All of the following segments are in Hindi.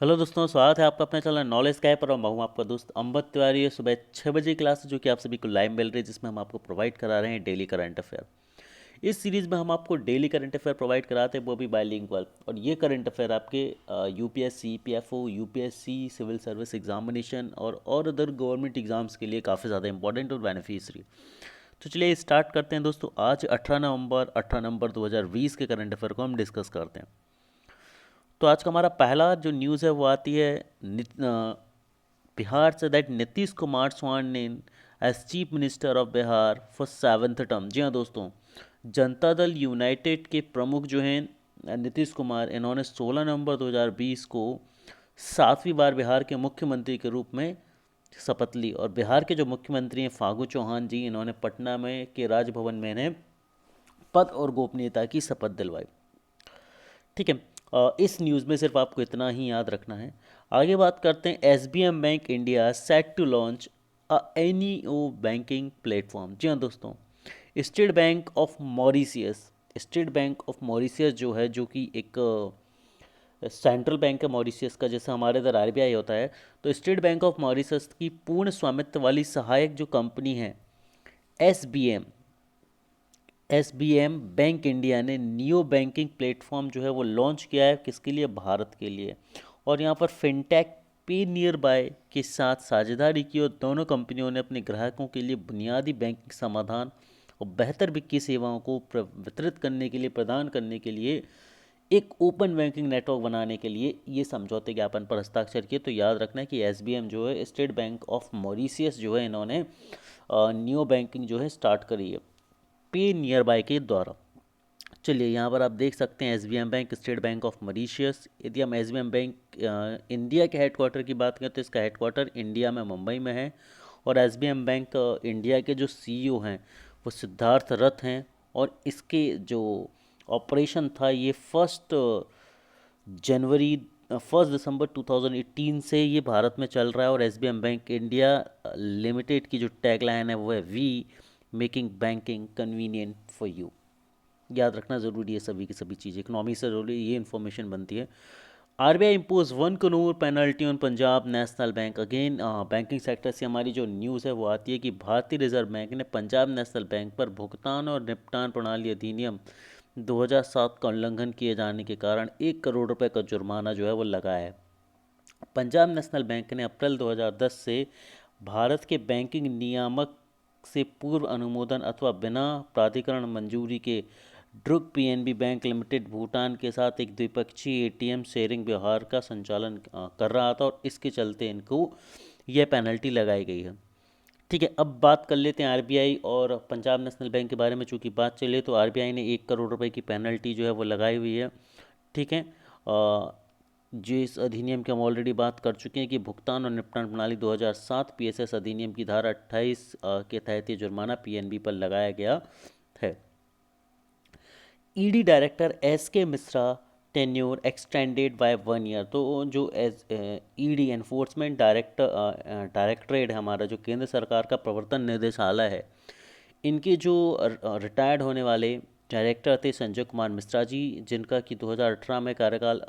हेलो दोस्तों, स्वागत है आपका अपने चैनल नॉलेज स्काई पर। और मैं हूं आपका दोस्त अम्बत तिवारी। है सुबह 6 बजे क्लास जो कि आप सभी को लाइव मिल रही है, जिसमें हम आपको प्रोवाइड करा रहे हैं डेली करंट अफेयर। इस सीरीज़ में हम आपको डेली करंट अफेयर प्रोवाइड कराते हैं, वो भी बाइलिंगुअल। और ये करंट अफेयर आपके UPSC, PFO, UPSC, civil service examination और अदर गवर्नमेंट एग्जाम्स के लिए काफ़ी ज़्यादा इंपॉर्टेंट और बेनिफिशियरी। तो चलिए स्टार्ट करते हैं दोस्तों। आज 18 नवंबर 2020 के करंट अफेयर को हम डिस्कस करते हैं। तो आज का हमारा पहला जो न्यूज़ है वो आती है बिहार से, that Nitish Kumar sworn in as chief minister of Bihar for seventh term. जी हाँ दोस्तों, जनता दल यूनाइटेड के प्रमुख जो हैं नीतीश कुमार, इन्होंने 16 नवंबर 2020 को 7वीं बार बिहार के मुख्यमंत्री के रूप में शपथ ली। और बिहार के जो मुख्यमंत्री हैं फागू चौहान जी, इन्होंने पटना में के राजभवन में इन्हें पद और गोपनीयता की शपथ दिलवाई। ठीक है। इस न्यूज़ में सिर्फ आपको इतना ही याद रखना है। आगे बात करते हैं। SBM bank India set to launch a NEO banking platform. जी हाँ दोस्तों, state bank of Mauritius, state bank of Mauritius जो है, जो कि एक सेंट्रल बैंक है मॉरिशियस का, जैसे हमारे इधर आरबीआई होता है। तो स्टेट बैंक ऑफ मॉरिशस की पूर्ण स्वामित्व वाली सहायक जो कंपनी है एसबीएम, एसबीएम बैंक इंडिया ने नियो बैंकिंग प्लेटफॉर्म जो है वो लॉन्च किया है। किसके लिए? भारत के लिए। और यहाँ पर फिनटेक पे नियर बाय के साथ साझेदारी की, और दोनों कंपनियों ने अपने ग्राहकों के लिए बुनियादी बैंकिंग समाधान और बेहतर वित्तीय सेवाओं को वितरित करने के लिए, प्रदान करने के लिए एक ओपन बैंकिंग नेटवर्क बनाने के लिए ये समझौते ज्ञापन पर हस्ताक्षर किए। तो याद रखना है कि एसबीएम जो है, स्टेट बैंक ऑफ मॉरिशियस जो है, इन्होंने नियो बैंकिंग जो है स्टार्ट करी है पे नियर बाय के द्वारा। चलिए यहाँ पर आप देख सकते हैं S B M bank, state bank of Mauritius. यदि हम S B M bank India के हेडक्वार्टर की बात करें तो इसका हेडक्वार्टर इंडिया में मुंबई में है। और S B M bank India के जो सीईओ हैं वो सिद्धार्थ रथ हैं। और इसके जो ऑपरेशन था ये जनवरी 1 दिसंबर 2018 से ये भारत में चल रहा है। और S B M bank India limited की जो टैगलाइन है वो है we making banking convenient for you. याद रखना ज़रूरी है, सभी की सभी चीज़ें इकोनॉमी से ज़रूरी ये इन्फॉर्मेशन बनती है। RBI impose 1 crore penalty on Punjab national bank. Again banking sector से हमारी जो न्यूज़ है वो आती है कि भारतीय रिजर्व बैंक ने पंजाब नेशनल बैंक पर भुगतान और निपटान प्रणाली अधिनियम 2007 का उल्लंघन किए जाने के कारण 1 करोड़ रुपए का जुर्माना जो है वो लगाया है। पंजाब नेशनल बैंक ने अप्रैल 2010 से भारत के बैंकिंग नियामक से पूर्व अनुमोदन अथवा बिना प्राधिकरण मंजूरी के ड्रुग पीएनबी बैंक लिमिटेड भूटान के साथ एक द्विपक्षीय एटीएम शेयरिंग व्यवहार का संचालन कर रहा था, और इसके चलते इनको यह पेनल्टी लगाई गई है। ठीक है, अब बात कर लेते हैं आरबीआई और पंजाब नेशनल बैंक के बारे में। चूंकि बात चले तो आरबीआई ने 1 करोड़ रुपए की पेनल्टी जो है वो लगाई हुई है। ठीक है। जो इस अधिनियम की हम ऑलरेडी बात कर चुके हैं कि भुगतान और निपटान प्रणाली 2007 पीएसएस अधिनियम की धारा 28 के तहत ये जुर्माना पीएनबी पर लगाया गया है। ईडी डायरेक्टर एस के Mishra tenure extended by 1 year. तो जो एस ईडी एनफोर्समेंट डायरेक्टरेट है हमारा, जो केंद्र सरकार का प्रवर्तन निदेशालय है, इनके जो रिटायर्ड होने वाले डायरेक्टर थे संजय कुमार मिश्रा जी, जिनका कि 2018 में कार्यकाल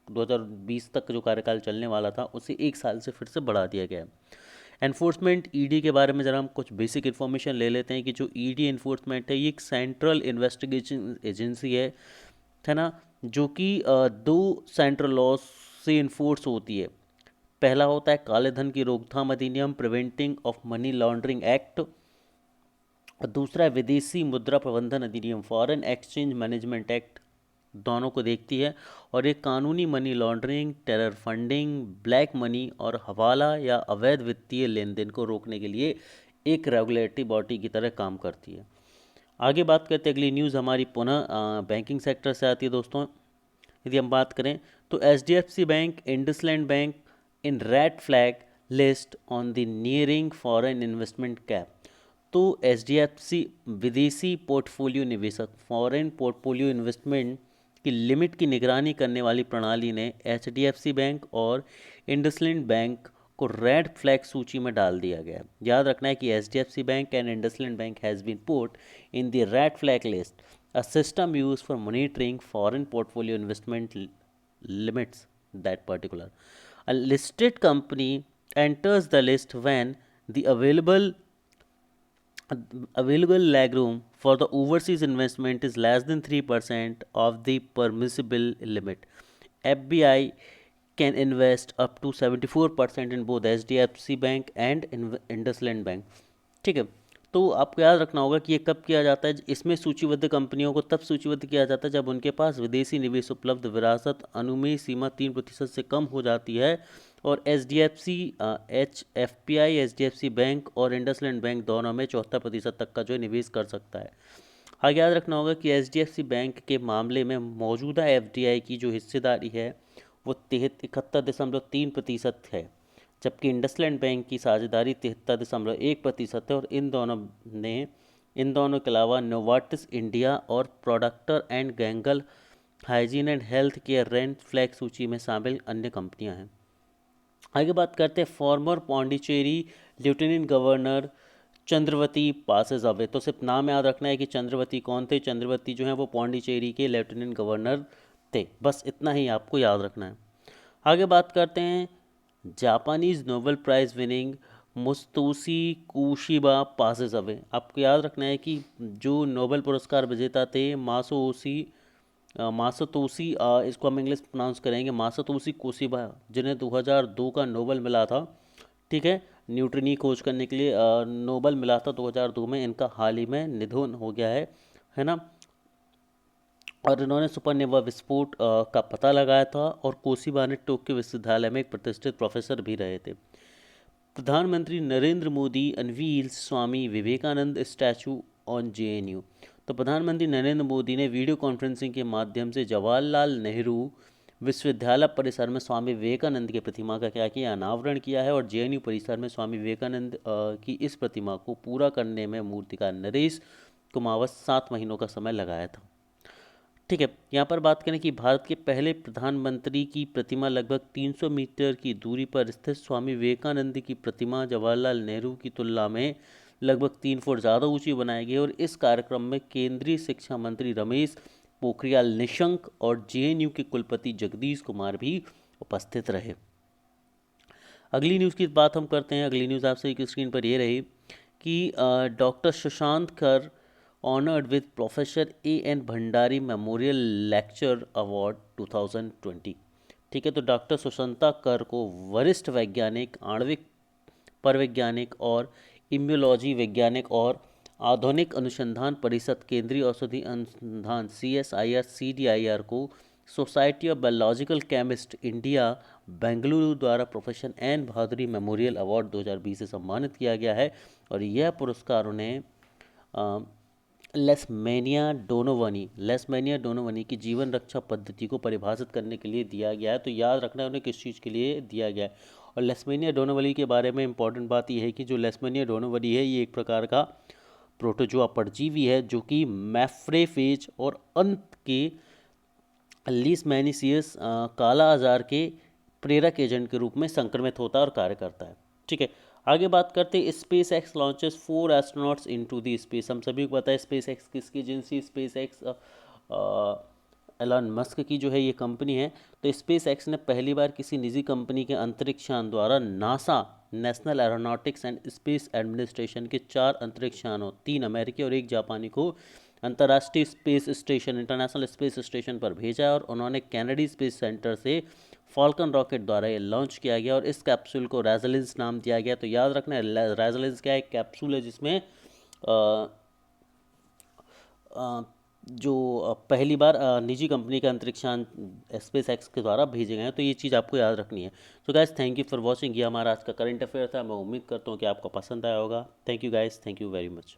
2020 तक जो कार्यकाल चलने वाला था उसे 1 साल से फिर से बढ़ा दिया गया है। एनफोर्समेंट ईडी के बारे में ज़रा हम कुछ बेसिक इन्फॉर्मेशन ले लेते हैं कि जो ईडी एनफोर्समेंट है ये एक सेंट्रल इन्वेस्टिगेशन एजेंसी है ना, जो कि दो सेंट्रल लॉज से इन्फोर्स होती है। पहला होता है काले धन की रोकथाम अधिनियम, preventing of money laundering act, और दूसरा है विदेशी मुद्रा प्रबंधन अधिनियम, फॉरेन एक्सचेंज मैनेजमेंट एक्ट। दोनों को देखती है। और ये कानूनी money laundering, terror funding, black money और हवाला या अवैध वित्तीय लेन देन को रोकने के लिए एक रेगुलेटरी बॉडी की तरह काम करती है। आगे बात करते हैं, अगली न्यूज़ हमारी पुनः बैंकिंग सेक्टर से आती है दोस्तों। यदि हम बात करें तो H D F C bank, IndusInd bank in red flag list on the nearing foreign investment cap. तो एच डी एफ सी विदेशी पोर्टफोलियो निवेशक, फॉरेन पोर्टफोलियो इन्वेस्टमेंट की लिमिट की निगरानी करने वाली प्रणाली ने H D F C bank और इंडसलैंड बैंक को रेड फ्लैग सूची में डाल दिया गया। याद रखना है कि H D F C bank and IndusInd bank has been put in the red flag list, a system used for monitoring foreign portfolio investment limits that particular. A listed company enters the list when the available leg room for the overseas investment is less than 3% of the permissible limit. FBI can invest up to 74% in both HDFC bank and IndusInd bank. ठीक है, तो आपको याद रखना होगा कि ये कब किया जाता है. इसमें सूचीबद्ध कंपनियों को तब सूचीबद्ध किया जाता है जब उनके पास विदेशी निवेश उपलब्ध विरासत अनुमेय सीमा 3% से कम हो जाती है और HDFC बैंक और इंडसलैंड बैंक दोनों में 74% तक का जो निवेश कर सकता है. आगे याद रखना होगा कि HDFC बैंक के मामले में मौजूदा FDI की जो हिस्सेदारी है वो 71.3% है, जबकि इंडसलैंड बैंक की साझेदारी 73.1% है और इन दोनों के अलावा नोवार्टिस इंडिया और Procter and Gamble hygiene and health care red flag सूची में शामिल अन्य कंपनियां हैं. आगे बात करते हैं farmer Pondicherry lieutenant governor Chandravati passes away. तो सिर्फ नाम याद रखना है कि चंद्रवती कौन थे. चंद्रवती जो है वो पौंडीचेरी के लेफ्टिनेंट गवर्नर थे. बस इतना ही आपको याद रखना है. आगे बात करते हैं Japanese Nobel prize winning Masatoshi Koshiba passes away. आपको याद रखना है कि जो नोबेल पुरस्कार विजेता थे मासातोशी इसको हम इंग्लिश प्रोनाउंस करेंगे मासातोशी कुशिबा, जिन्हें 2002 का नोबेल मिला था. ठीक है, न्यूट्रिनी खोज करने के लिए नोबेल मिला था 2002 में. इनका हाल ही में निधन हो गया है ना. और इन्होंने सुपरनोवा विस्फोट का पता लगाया था और कोशिबा ने टोक्यो विश्वविद्यालय में एक प्रतिष्ठित प्रोफेसर भी रहे थे. प्रधानमंत्री Narendra Modi unveils Swami Vivekananda statue on JNU. तो प्रधानमंत्री नरेंद्र मोदी ने वीडियो कॉन्फ्रेंसिंग के माध्यम से जवाहरलाल नेहरू विश्वविद्यालय परिसर में स्वामी विवेकानंद की प्रतिमा का क्या किया, अनावरण किया है. और JNU परिसर में स्वामी विवेकानंद की इस प्रतिमा को पूरा करने में मूर्तिकार नरेश कुमावत 7 महीनों का समय लगाया था. ठीक है, यहाँ पर बात करें कि भारत के पहले प्रधानमंत्री की प्रतिमा लगभग 300 मीटर की दूरी पर स्थित स्वामी विवेकानंद की प्रतिमा जवाहरलाल नेहरू की तुलना में लगभग 3 फुट ज़्यादा ऊंची बनाई गई. और इस कार्यक्रम में केंद्रीय शिक्षा मंत्री रमेश पोखरियाल निशंक और JNU के कुलपति जगदीश कुमार भी उपस्थित रहे. अगली न्यूज़ की बात हम करते हैं. अगली न्यूज़ आपसे स्क्रीन पर ये रही कि डॉक्टर सुशांत कर honoured with professor AN Bhandari memorial lecture award 2020. ठीक है, तो डॉक्टर सुशांता कर को वरिष्ठ वैज्ञानिक, आणविक परवैज्ञानिक और इम्यूलॉजी वैज्ञानिक और आधुनिक अनुसंधान परिषद केंद्रीय औषधि अनुसंधान CSIR CDIR को society of biological chemist India Bengaluru द्वारा professor N Bhaduri memorial award 2020 से सम्मानित किया गया है. और यह पुरस्कार उन्हें लेस्मेनिया डोनोवनी की जीवन रक्षा पद्धति को परिभाषित करने के लिए दिया गया है. तो याद रखना है उन्हें किस चीज़ के लिए दिया गया है. और लेस्मेनिया डोनोवनी के बारे में इंपॉर्टेंट बात यह है कि जो लेस्मेनिया डोनोवनी है ये एक प्रकार का प्रोटोजोआ परजीवी है जो कि मैफ्रेफेज और अंत के लीशमैनियसिस काला आजार के प्रेरक एजेंट के रूप में संक्रमित होता है और कार्य करता है. ठीक है, आगे बात करते हैं SpaceX launches 4 astronauts into the space. हम सभी को पता है स्पेस एक्स किसकी agency, SpaceX Elon Musk की जो है ये कंपनी है. तो स्पेस एक्स ने पहली बार किसी निजी कंपनी के अंतरिक्ष यान द्वारा NASA national aeronautics and space administration के 4 अंतरिक्ष यानों, 3 अमेरिकी और 1 जापानी को अंतर्राष्ट्रीय space station international space station पर भेजा और उन्होंने कैनेडी स्पेस सेंटर से फॉल्कन रॉकेट द्वारा ये लॉन्च किया गया. और इस कैप्सूल को रेजोलेंस नाम दिया गया. तो याद रखना है रेजोलेंस क्या है, एक कैप्सूल है जिसमें जो पहली बार निजी कंपनी का अंतरिक्षयान स्पेस एक्स के द्वारा भेजे गए हैं. तो ये चीज़ आपको याद रखनी है. तो guys thank you for watching. ये हमारा आज का करंट अफेयर था. मैं उम्मीद करता हूँ कि आपको पसंद आया होगा. Thank you guys, thank you very much.